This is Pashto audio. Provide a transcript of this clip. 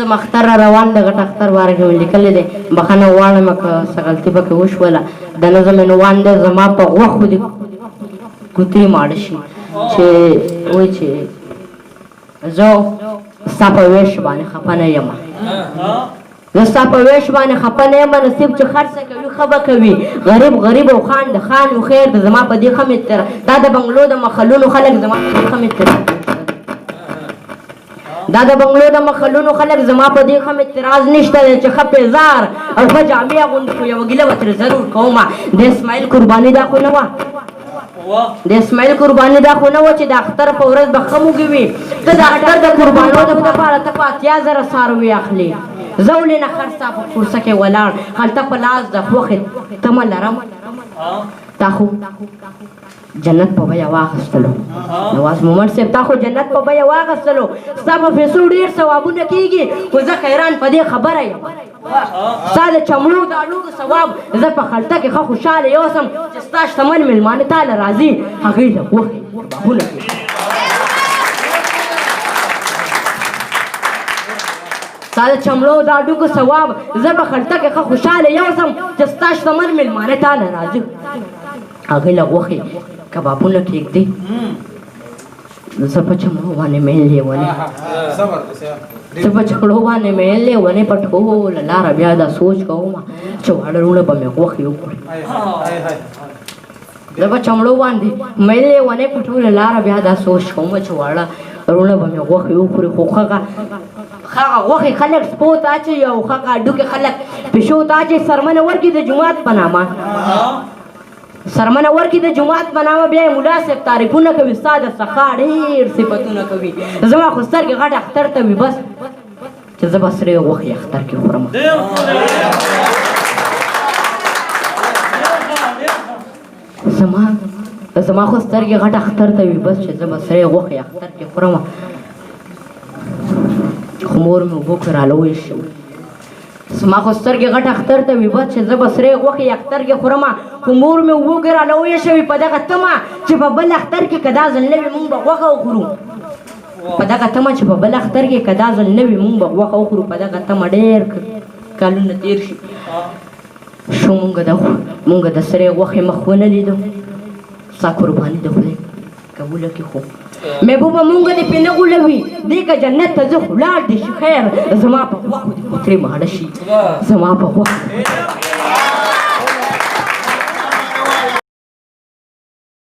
زه مختر روان د غټ اختر باره کې مې لیکلی دی بخښنه غواړم که څه غلطي پکې وشوله د نظم عنوان دی زما په غوښو دې کوترې ماړه شي چې وایي چې زه ستا په ویش باندې خفه نه یم زه ستا په ویش باندې خفه نه یم نصیب چې خرڅه کوي ښه به کوي غریب غریب او خان د خان و خیر د زما په دې ښه مې دا د بنګلو د مخلونو خلک زما په دې ښه مې دا د بنګلو د مخلونو خلک زما په دې ښه اعتراض نشته دی چې ښه پیزار او ښه جامې اغوندي خو یوه ګیله به ترې ضرور کومه د اسماعیل قرباني دا خو نه وه د اسماعیل قرباني دا خو نه وه چې د اختر په ورځ به ښه موږي وي ته د اختر د قربانو دپاره ته په 8000 څاروي اخلي زه ولې نه خر ستا په کورسه کې ولاړ هلته په لاس د خوښې تمه لرم تا خو جنت په بیه واخیستلو نواز مومند صاحب تا خو جنت په بیه واخیستلو ستا په پیسو ډېر ثوابونه کېږي خو زه حیران په دې خبره یم ستا د چمړو د اړوګو ثواب زه په خلطه کې ښه خوشحاله یوسم چې ستا شتمن مېلمانه تاله راځي هغوی له غوښې کبابونه کوي ستا د چمړو د اډوکو ثواب زه په خلطه کې ښه خوشحاله یوسم چې ستا شتمن مېلمانه تاله راځي هغې له غوښې کبابونه کېږدي زه په چمړو باندې میل لیونې زه په چمړو باندې میل لیونې په ټوله لاره بیا دا سوچ کوم چې واړه وروڼه به مې غوښې وخوري زه په چمړو باندې میل لیونې په ټوله لاره بیا دا سوچ کوم چې واړه وروڼه به مې غوښې وخوري خو هغه غوښې خلک سپو ته اچوي او هغه هډوکې خلک پیشو ته اچوي سرمنه ورکړي د جومات په نامه سرمنه ورکړي د جومات په نامه بیا یې ملا صاحب تعریفونه کوي ستا د سخا ډېر صفتونه کوي زما خو سترګې غټ اختر ته وي بس چې زه به سرې غوښې اختر کې خورم زما خو سترګې غټ اختر ته وي بس چې زه به سرې غوښې اختر کې خورم خو مور مې اوبو کې رالوی شو زما خو سترګې غټ اختر ته وي بس چې زه به سرې غوښې اختر کې خورم خو مور مې اوبو کې رالوی شوي په دغه تمه چې په بل اختر کې که دا ځل نه وي مونږ به غوښه وخورو په دغه تمه چې په بل اختر کې که دا ځل نه وي مونږ به غوښه وخورو په دغه تمه ډېر کلونه تېر شي شو مونږ د سرې غوښې مخ ونه لیدو ستا قرباني د خدای قبوله کړي خو محبوبه مونږ دې پې نه غولوي دې که جنت ته ځه خو لاړ دې شي خیر زما په غوښو دې کوترې ماړه شي زما په غوښو